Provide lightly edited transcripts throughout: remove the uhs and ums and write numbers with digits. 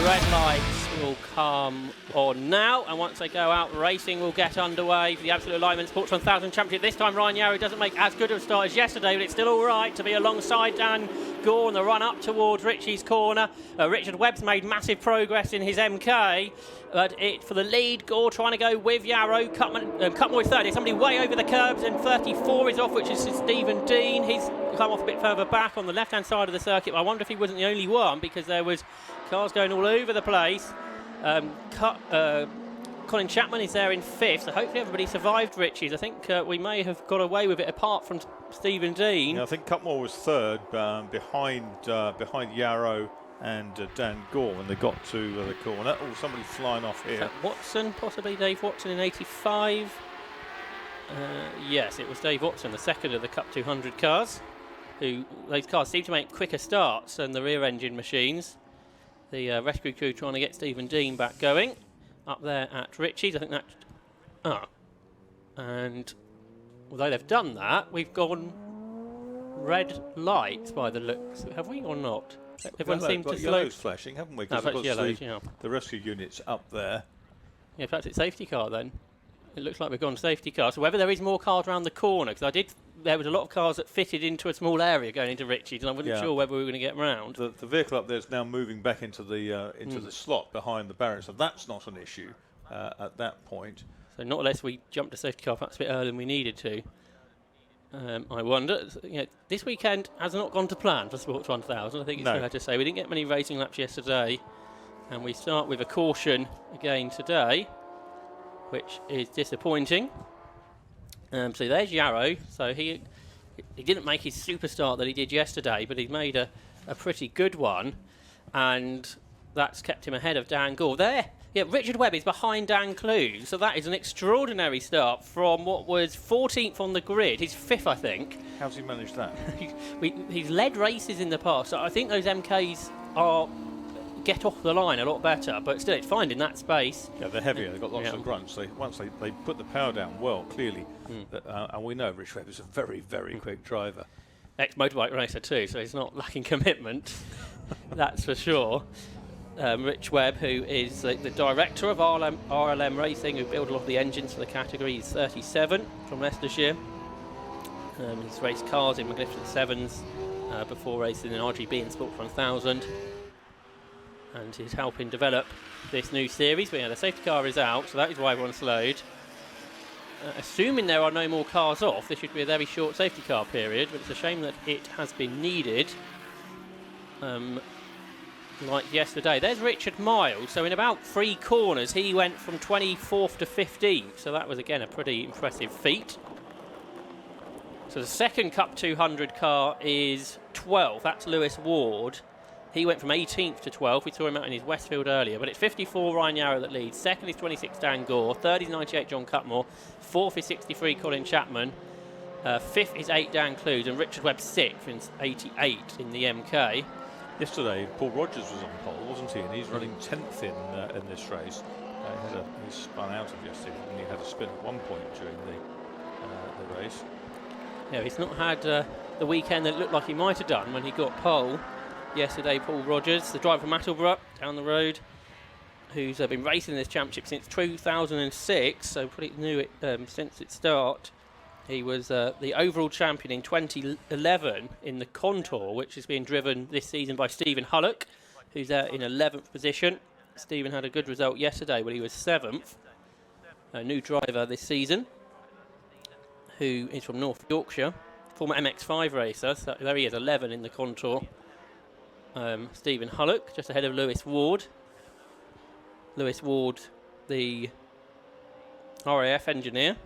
red lights will come on now, and once they go out, racing will get underway for the Absolute Alignment Sports 1000 Championship. This time Ryan Yarrow doesn't make as good of a start as yesterday, but it's still all right to be alongside Dan Gore on the run up towards Richie's corner. Richard Webb's made massive progress in his MK, but for the lead, Gore trying to go with Yarrow. Cutmore is 30, somebody way over the curbs, and 34 is off, which is Stephen Dean. He's come off a bit further back on the left-hand side of the circuit, but I wonder if he wasn't the only one, because there was cars going all over the place. Colin Chapman is there in 5th, so hopefully everybody survived Richie's. I think we may have got away with it apart from Stephen Dean. Yeah, I think Cutmore was 3rd, behind Yarrow and Dan Gore when they got to the corner. Oh, somebody flying off here. Watson, possibly Dave Watson in 85. Yes, it was Dave Watson, the second of the Cup 200 cars. Those cars seem to make quicker starts than the rear-engine machines. The rescue crew trying to get Stephen Dean back going up there at Richie's. I think that. And although they've done that, we've gone red lights by the looks. Have we or not? Everyone seems to slow. Yellow's flashing, haven't we? No, perhaps yellows, yeah. The rescue unit's up there. Yeah, perhaps it's safety car then. It looks like we've gone safety car. So whether there is more cars around the corner, because there was a lot of cars that fitted into a small area going into Richie's, and I wasn't sure whether we were going to get round. The vehicle up there is now moving back into the the slot behind the barrier, so that's not an issue at that point. So not unless we jumped to safety car perhaps a bit earlier than we needed to. I wonder. This weekend has not gone to plan for Sports 1000. I think it's fair to say we didn't get many racing laps yesterday, and we start with a caution again today, which is disappointing. So there's Yarrow. So he didn't make his super start that he did yesterday, but he made a pretty good one, and that's kept him ahead of Dan Gore. There, Richard Webb is behind Dan Clue, so that is an extraordinary start from what was 14th on the grid. He's 5th, I think. How's he managed that? He's led races in the past, so I think those MKs get off the line a lot better, but still it's finding that space. Yeah, they're heavier, they've got lots of grunts. Once they put the power down well, clearly, and we know Rich Webb is a very, very quick driver. Ex-motorbike racer too, so he's not lacking commitment, that's for sure. Rich Webb, who is the director of RLM Racing, who built a lot of the engines for the category, he's 37 from Leicestershire. He's raced cars in Magnificent Sevens before racing in RGB and Sport 1000. And he's helping develop this new series. But the safety car is out, so that is why everyone's slowed. Assuming there are no more cars off, this should be a very short safety car period, but it's a shame that it has been needed. Like yesterday. There's Richard Miles. So in about 3 corners, he went from 24th to 15th. So that was, again, a pretty impressive feat. So the second Cup 200 car is 12th. That's Lewis Ward. He went from 18th to 12th. We saw him out in his Westfield earlier. But it's 54 Ryan Yarrow that leads. Second is 26 Dan Gore. Third is 98 John Cutmore. Fourth is 63 Colin Chapman. Fifth is 8 Dan Clues. And Richard Webb 6th in 88 in the MK. Yesterday, Paul Rogers was on pole, wasn't he? And he's running 10th in this race. He spun out of yesterday, and he had a spin at one point during the race. Yeah, he's not had the weekend that it looked like he might have done when he got pole yesterday. Paul Rogers, the driver from Attleborough down the road, who's been racing this championship since 2006, so pretty new since its start. He was the overall champion in 2011 in the Contour, which is being driven this season by Stephen Hullock, who's in 11th position. Stephen had a good result yesterday when he was 7th. A new driver this season, who is from North Yorkshire, former MX5 racer. So there he is, 11 in the Contour. Stephen Hullock, just ahead of Lewis Ward. Lewis Ward, the RAF engineer.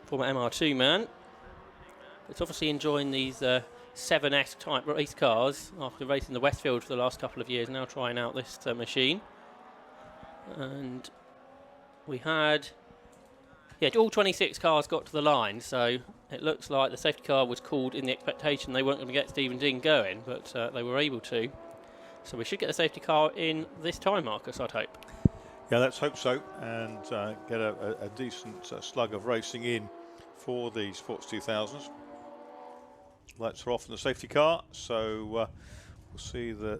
Former MR2 man. It's obviously enjoying these 7S type race cars after racing the Westfield for the last couple of years, now trying out this machine. And we had, all 26 cars got to the line, so it looks like the safety car was called in the expectation they weren't going to get Stephen Dean going, but they were able to. So we should get the safety car in this time, Marcus, I'd hope. Yeah, let's hope so, and get a decent slug of racing in for the Sports 2000s. Lights are off in the safety car, so we'll see that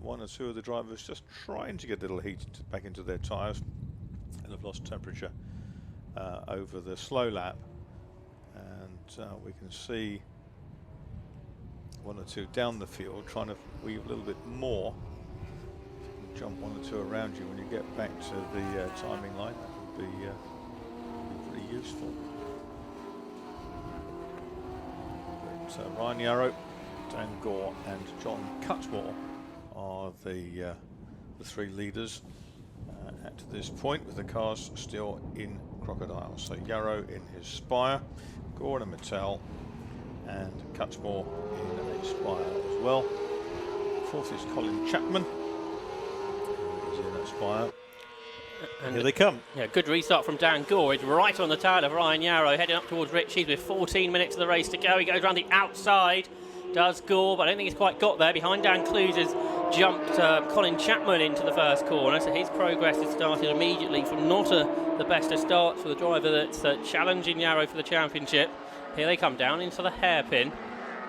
one or two of the drivers just trying to get a little heat back into their tyres and have lost temperature over the slow lap. And we can see one or two down the field trying to weave a little bit more. Jump one or two around you when you get back to the timing line. That would be pretty useful. But, Ryan Yarrow, Dan Gore and John Cutmore are the three leaders at this point, with the cars still in crocodile. So Yarrow in his Spire, Gore in a Mattel, and Cutmore in a Spire as well. Fourth is Colin Chapman, who's in a Spire. And here they come. Yeah, good restart from Dan Gore. He's right on the tail of Ryan Yarrow, heading up towards Ritchie's with 14 minutes of the race to go. He goes around the outside, does Gore, but I don't think he's quite got there. Behind Dan Clues has jumped Colin Chapman into the first corner, so his progress has started immediately from not the best of starts for the driver that's challenging Yarrow for the championship. Here they come down into the hairpin,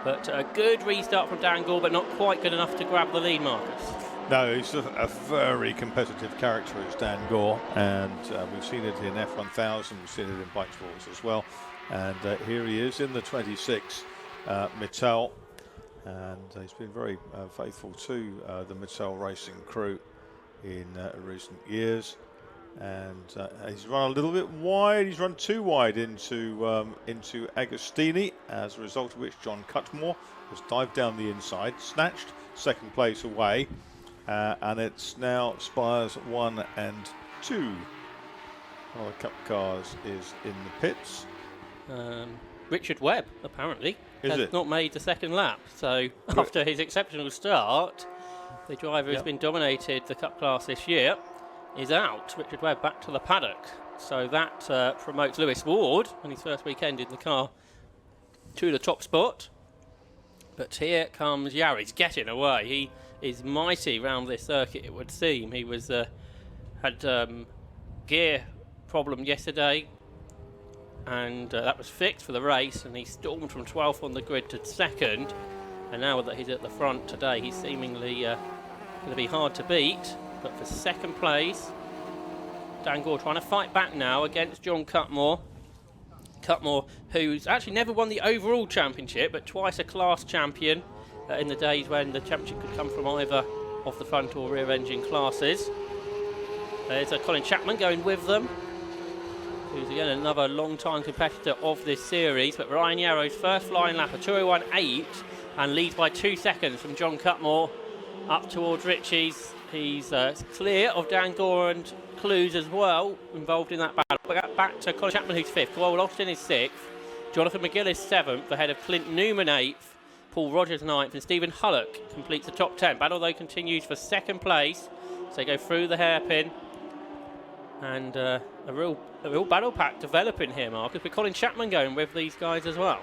but a good restart from Dan Gore, but not quite good enough to grab the lead, Marcus. No, he's a very competitive character, is Dan Gore, and we've seen it in F1000, we've seen it in Bike Sports as well. And here he is in the 26 Mattel, and he's been very faithful to the Mattel racing crew in recent years. And he's run a little bit wide. He's run too wide into Agostini, as a result of which John Cutmore has dived down the inside, snatched second place away. And it's now Spires 1 and 2. One of the Cup cars is in the pits. Richard Webb, apparently, has not made the second lap. So after his exceptional start, the driver who's been dominated the Cup class this year is out. Richard Webb back to the paddock. So that promotes Lewis Ward on his first weekend in the car to the top spot. But here comes Yarrow. He's getting away. He is mighty round this circuit, it would seem. He was had gear problem yesterday, and that was fixed for the race, and he stormed from 12th on the grid to second, and now that he's at the front today, he's seemingly going to be hard to beat. But for second place, Dan Gore trying to fight back now against John Cutmore. Cutmore, who's actually never won the overall championship, but twice a class champion in the days when the championship could come from either of the front or rear engine classes. There's Colin Chapman going with them, who's again another long time competitor of this series. But Ryan Yarrow's first flying lap, a 2:01.8, and leads by 2 seconds from John Cutmore up towards Ritchie's. He's clear of Dan Gore and Clues as well, involved in that battle. Back to Colin Chapman, who's 5th. Cole Austin is 6th. Jonathan McGill is 7th, ahead of Clint Newman 8th. Paul Rogers 9th, and Stephen Hullock completes the top 10. Battle, though, continues for second place. So they go through the hairpin. And a real battle pack developing here, Marcus, with Colin Chapman going with these guys as well.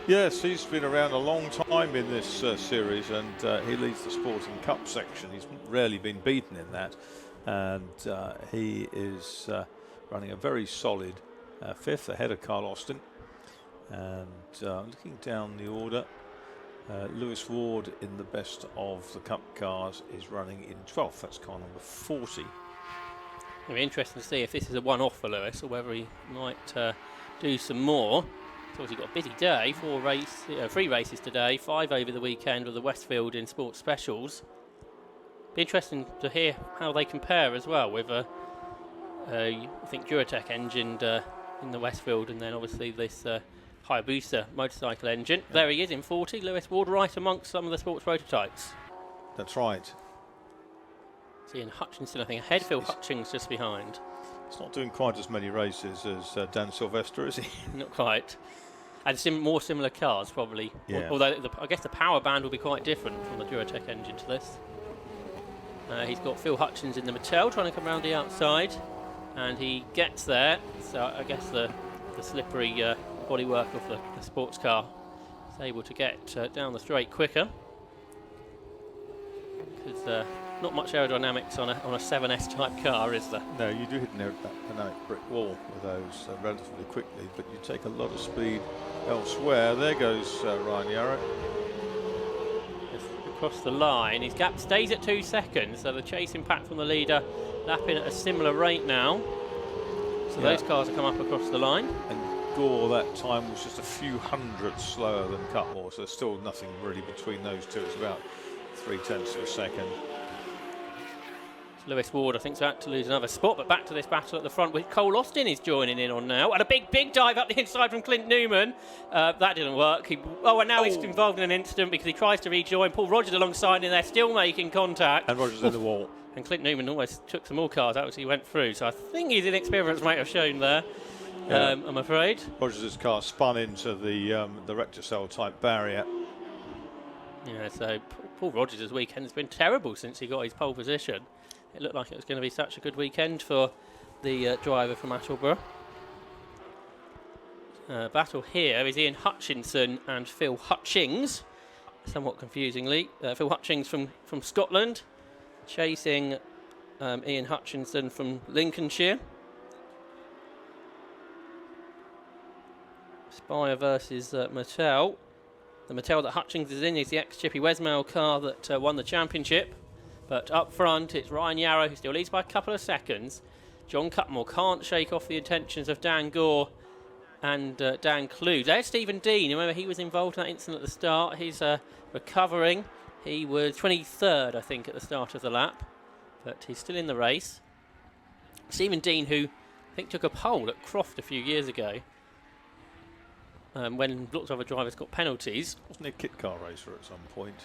Yes, he's been around a long time in this series, and he leads the Sporting Cup section. He's rarely been beaten in that, and he is running a very solid 5th, ahead of Carl Austin. And looking down the order, Lewis Ward in the best of the Cup cars is running in 12th. That's car number 40. It'll be interesting to see if this is a one-off for Lewis, or whether he might do some more. He's obviously got a busy day, 3 races today, 5 over the weekend with the Westfield in Sports Specials. Be interesting to hear how they compare as well with I think Duratec engine in the Westfield, and then obviously this Hayabusa motorcycle engine. Yeah. There he is in 40, Lewis Ward, right amongst some of the sports prototypes. That's right. Ian Hutchinson, I think, ahead. Phil Hutchings just behind. He's not doing quite as many races as Dan Sylvester, is he? Not quite. And more similar cars, probably. Yeah. Although I guess the power band will be quite different from the Duratec engine to this. He's got Phil Hutchins in the Mattel trying to come around the outside, and he gets there. So I guess the slippery bodywork of the sports car is able to get down the straight quicker. Because not much aerodynamics on a 7S type car, is there? No, you do hit an aerodynamic brick wall with those relatively quickly, but you take a lot of speed elsewhere. There goes Ryan Yarrow. across the line. His gap stays at 2 seconds, so the chasing pack from the leader lapping at a similar rate now. So those cars have come up across the line. And Gore that time was just a few hundredths slower than Cutmore, so there's still nothing really between those two. It's about 0.3 of a second. Lewis Ward, I think, is about to lose another spot, but back to this battle at the front with Cole Austin is joining in on now. And a big dive up the inside from Clint Newman. That didn't work. And now he's involved in an incident because he tries to rejoin. Paul Rogers alongside, and they're still making contact. And Rogers in the wall. And Clint Newman almost took some more cars out as he went through. So I think his inexperience might have shown there, I'm afraid. Rogers' car spun into the rectocell type barrier. Yeah, so Paul Rogers' weekend has been terrible since he got his pole position. It looked like it was going to be such a good weekend for the driver from Attleborough. Battle here is Ian Hutchinson and Phil Hutchings, somewhat confusingly. Phil Hutchings from Scotland, chasing Ian Hutchinson from Lincolnshire. Spire versus Mattel. The Mattel that Hutchings is in is the ex-Chippy Wesmail car that won the championship. But up front, it's Ryan Yarrow, who still leads by a couple of seconds. John Cutmore can't shake off the attentions of Dan Gore and Dan Clues. There's Stephen Dean. Remember, he was involved in that incident at the start. He's recovering. He was 23rd, I think, at the start of the lap. But he's still in the race. Stephen Dean, who I think took a pole at Croft a few years ago, when lots of other drivers got penalties. Wasn't he a kit car racer at some point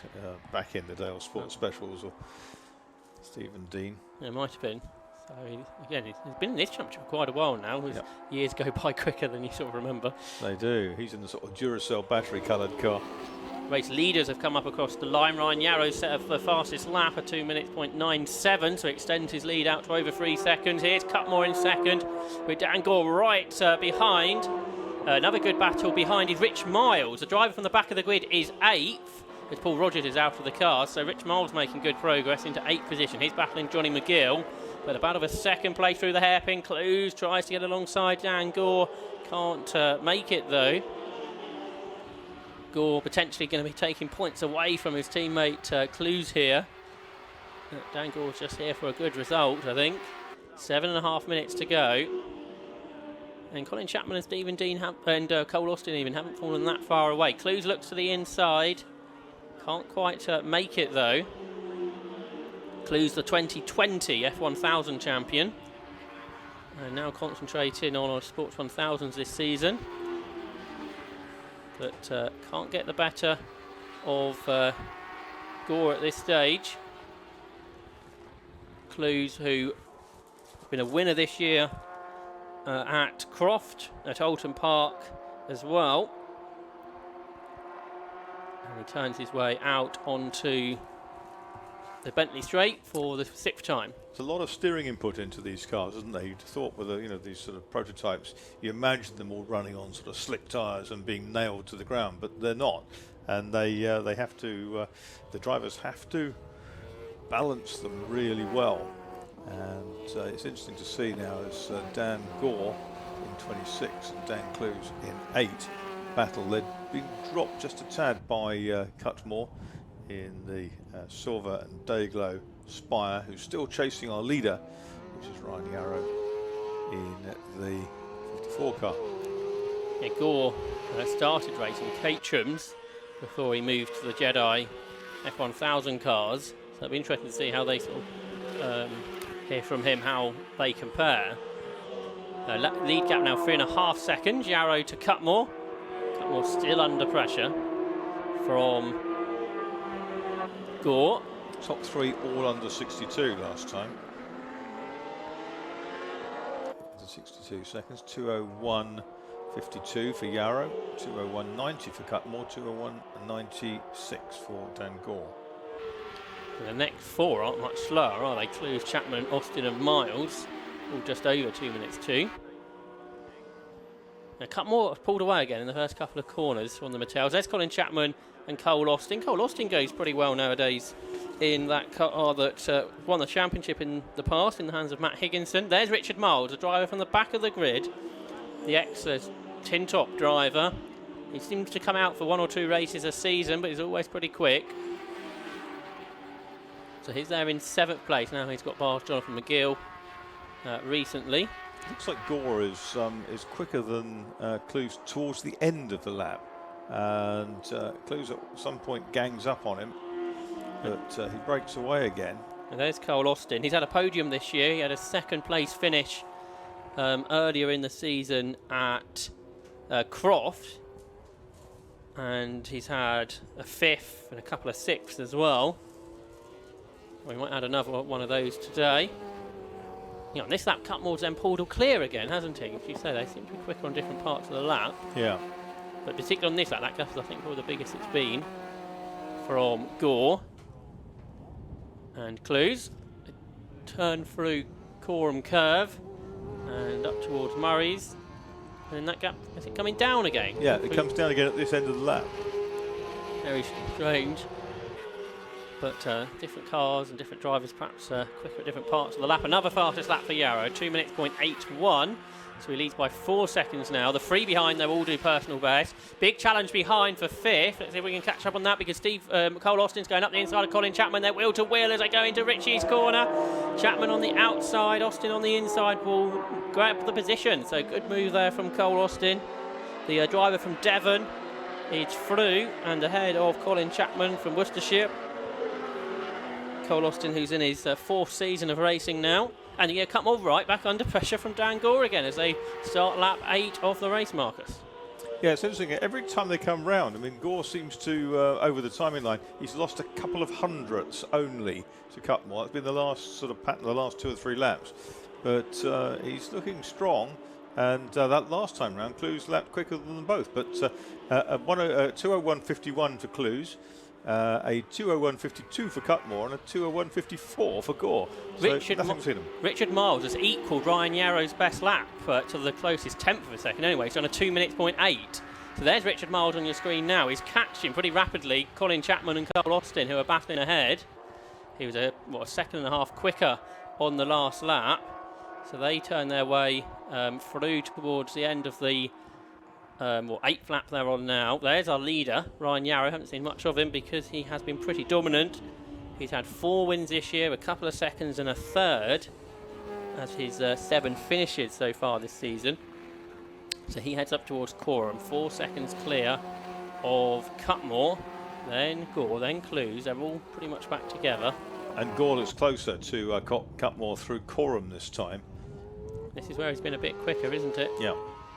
back in the day, or Sports Specials, or Stephen Dean? Yeah, it might have been. So again, he's been in this championship for quite a while now. His years go by quicker than you sort of remember. They do. He's in the sort of Duracell battery coloured car. Race leaders have come up across the line. Ryan Yarrow set up the fastest lap at 2 minutes .97, so extends his lead out to over 3 seconds. Here's Cutmore in second, with Dan Gore right behind. Another good battle behind is Rich Miles. The driver from the back of the grid is 8th, as Paul Rogers is out of the car. So Rich Miles making good progress into 8th position. He's battling Johnny McGill, but about of a second place through the hairpin. Clues tries to get alongside Dan Gore. Can't make it though. Gore potentially going to be taking points away from his teammate Clues here. Dan Gore's just here for a good result, I think. 7.5 minutes to go. And Colin Chapman and Stephen Dean and Cole Austin even haven't fallen that far away. Clues looks to the inside. Can't quite make it though. Clues the 2020 F1000 champion. And now concentrating on our Sports 1000s this season. But can't get the better of Gore at this stage. Clues, who has been a winner this year at Croft, at Alton Park as well. And he turns his way out onto the Bentley Straight for the 6th time. There's a lot of steering input into these cars, isn't there? You'd thought with these sort of prototypes, you imagine them all running on sort of slick tyres and being nailed to the ground, but they're not. And they have to, the drivers have to balance them really well. And it's interesting to see now as Dan Gore in 26 and Dan Clues in 8 battle. They'd been dropped just a tad by Cutmore in the Silver and Dayglow Spire, who's still chasing our leader, which is Ryan Yarrow in the 54 car. Yeah, Gore started racing Caterhams before he moved to the Jedi F1000 cars. So it'll be interesting to see how they sort of hear from him how they compare. Lead gap now 3.5 seconds. Yarrow to Cutmore. Cutmore still under pressure from Gore. Top 3 all under 62 last time. Under 62 seconds. 2:01.52 for Yarrow. 2:01.90 for Cutmore. 2:01.96 for Dan Gore. The next 4 aren't much slower, are they? Clues, Chapman, Austin and Miles, all just over 2 minutes 2. Now Cutmore pulled away again in the first couple of corners from the Mattels. There's Colin Chapman and Cole Austin. Cole Austin goes pretty well nowadays in that car that won the championship in the past in the hands of Matt Higginson. There's Richard Miles, a driver from the back of the grid, the ex-tin top driver. He seems to come out for 1 or 2 races a season, but he's always pretty quick. So he's there in 7th place now. He's got past Jonathan McGill recently. Looks like Gore is quicker than Clues towards the end of the lap, and Clues at some point gangs up on him, but he breaks away again. And there's Cole Austin. He's had a podium this year. He had a 2nd place finish earlier in the season at Croft, and he's had a 5th and a couple of 6ths as well. We might add another one of those today. You know, on this lap, Cutmore's then pulled all clear again, hasn't he? As you say, they seem to be quicker on different parts of the lap. Yeah. But particularly on this lap, that gap is, I think, probably the biggest it's been from Gore. And Clues. Turn through Coram Curve and up towards Murray's. And that gap, is it coming down again? Yeah, it comes down again at this end of the lap. Very strange. But different cars and different drivers perhaps quicker at different parts of the lap. Another fastest lap for Yarrow, 2 minutes, 0.81. So he leads by 4 seconds now. The 3 behind, they'll all do personal best. Big challenge behind for 5th. Let's see if we can catch up on that, because Cole Austin's going up the inside of Colin Chapman. They're wheel to wheel as they go into Ritchie's corner. Chapman on the outside, Austin on the inside will grab the position. So good move there from Cole Austin. The driver from Devon is through and ahead of Colin Chapman from Worcestershire. Cole Austin, who's in his 4th season of racing now. And you come all right back under pressure from Dan Gore again as they start lap 8 of the race, Marcus. Yeah, it's interesting. Every time they come round, I mean, Gore seems to, over the timing line, he's lost a couple of hundredths only to Cutmore. It's been the last sort of pattern, the last 2 or 3 laps. But he's looking strong. And that last time round, Clues lapped quicker than them both. But 2:01.51 for Clues. A 2:01.52 for Cutmore and a 2:01.54 for Gore. So nothing between them. Richard Miles has equalled Ryan Yarrow's best lap to the closest 10th of a second anyway. He's on a 2 minutes, 0.8. So there's Richard Miles on your screen now. He's catching pretty rapidly Colin Chapman and Cole Austin, who are battling ahead. He was a 1.5 seconds quicker on the last lap. So they turn their way through towards the end of the 8th lap they're on now. There's our leader, Ryan Yarrow. Haven't seen much of him because he has been pretty dominant. He's had 4 wins this year, a couple of seconds and a 3rd as his 7 finishes so far this season. So he heads up towards Coram, 4 seconds clear of Cutmore, then Gore, then Clues. They're all pretty much back together. And Gore looks closer to Cutmore through Coram this time. This is where he's been a bit quicker, isn't it? Yeah.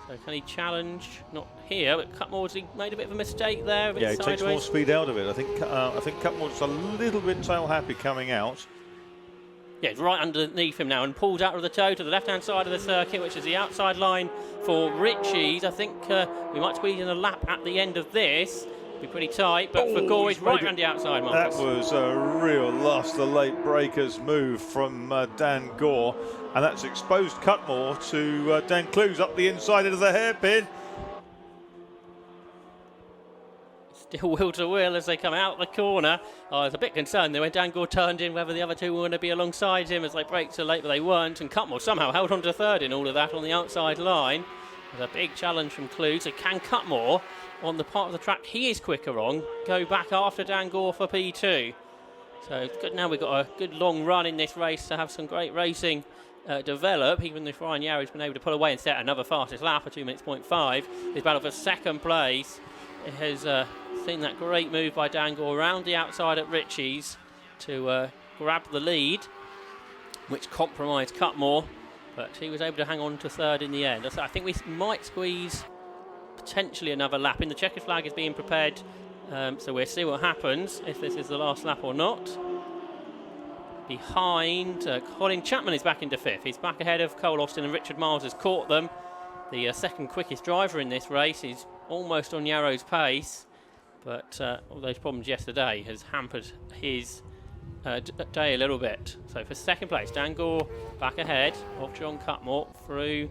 So can he challenge? Not here, but Cutmore's made a bit of a mistake there. Yeah, it takes more speed out of it. I think Cutmore's a little bit tail happy coming out. Yeah, it's right underneath him now and pulls out of the toe to the left-hand side of the circuit, which is the outside line for Ritchie's. I think we might squeeze in a lap at the end of this. Be pretty tight, but for Gore, he's right around the outside, Marcus. That was a real lost the late breakers move from Dan Gore, and that's exposed Cutmore to Dan Clues up the inside into the hairpin. Still wheel to wheel as they come out the corner. I was a bit concerned there when Dan Gore turned in whether the other two were going to be alongside him as they braked so late, but they weren't, and Cutmore somehow held on to 3rd in all of that on the outside line. There's a big challenge from Clues. So can Cutmore, on the part of the track he is quicker on, go back after Dan Gore for P2? So it's good now we've got a good long run in this race to have some great racing develop, even if Ryan Yarrow's been able to pull away and set another fastest lap at 2 minutes, 0.5. His battle for 2nd place. It has seen that great move by Dan Gore around the outside at Ritchie's to grab the lead, which compromised Cutmore, but he was able to hang on to 3rd in the end. So I think we might squeeze potentially another lap in. The checkered flag is being prepared, so we'll see what happens, if this is the last lap or not. Behind, Colin Chapman is back into 5th. He's back ahead of Cole Austin, and Richard Miles has caught them. The 2nd quickest driver in this race is almost on Yarrow's pace, but all those problems yesterday has hampered his day a little bit. So for 2nd place, Dan Gore back ahead of John Cutmore. Through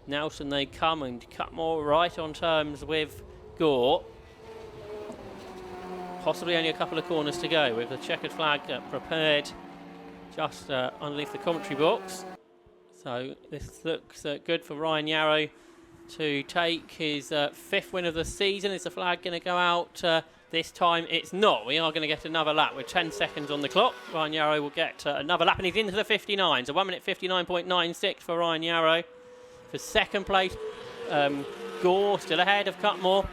Nelson they come, and Cutmore right on terms with Gore. Possibly only a couple of corners to go with the checkered flag prepared just underneath the commentary box. So this looks good for Ryan Yarrow to take his 5th win of the season. Is the flag going to go out? This time it's not. We are going to get another lap with 10 seconds on the clock. Ryan Yarrow will get another lap, and he's into the 59. So 1 minute 59.96 for Ryan Yarrow. For second place, Gore still ahead of Cutmore.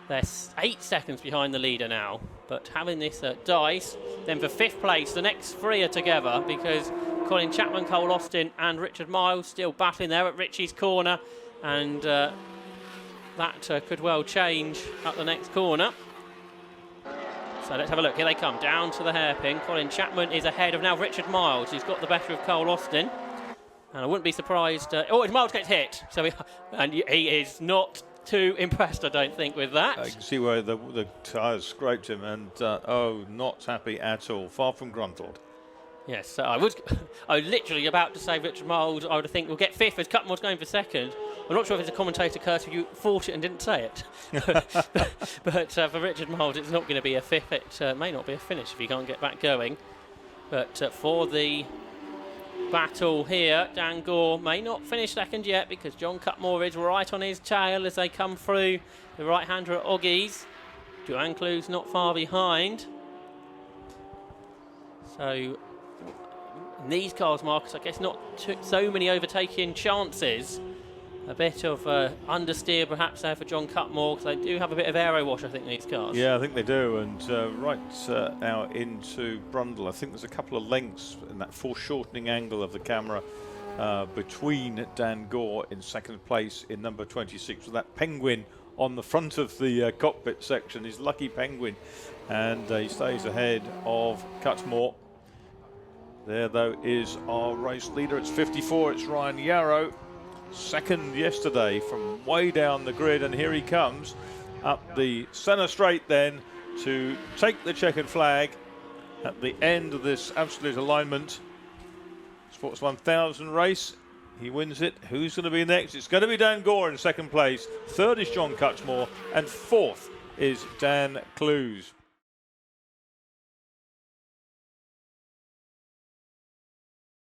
They're 8 seconds behind the leader now. But having this dice, then for 5th place, the next 3 are together because Colin Chapman, Cole Austin and Richard Miles still battling there at Richie's corner. And that could well change at the next corner. So let's have a look. Here they come, down to the hairpin. Colin Chapman is ahead of now Richard Miles, who's got the better of Cole Austin. And I wouldn't be surprised... Miles gets hit. And he is not too impressed, I don't think, with that. You can see where the tyres scraped him, and not happy at all. Far from gruntled. Yes, I was literally about to say Richard Miles, I would think, will get 5th as Cutmore's going for 2nd. I'm not sure if it's a commentator curse if you thought it and didn't say it. but for Richard Miles, it's not going to be a 5th. It may not be a finish if you can't get back going. But for the battle here, Dan Gore may not finish 2nd yet because John Cutmore is right on his tail as they come through the right-hander at Oggies. Joanne Clue's not far behind. So... in these cars, Marcus, I guess not so many overtaking chances. A bit of understeer perhaps there for John Cutmore because they do have a bit of aero wash, I think, these cars. Yeah, I think they do. And right out into Brundle, I think there's a couple of lengths in that foreshortening angle of the camera between Dan Gore in 2nd place in number 26 with that penguin on the front of the cockpit section, his lucky penguin. And he stays ahead of Cutmore. There, though, is our race leader. It's 54. It's Ryan Yarrow. 2nd yesterday from way down the grid. And here he comes up the centre straight then to take the checkered flag at the end of this absolute alignment. Sports 1000 race. He wins it. Who's going to be next? It's going to be Dan Gore in 2nd place. 3rd is John Cutmore. And 4th is Dan Clues.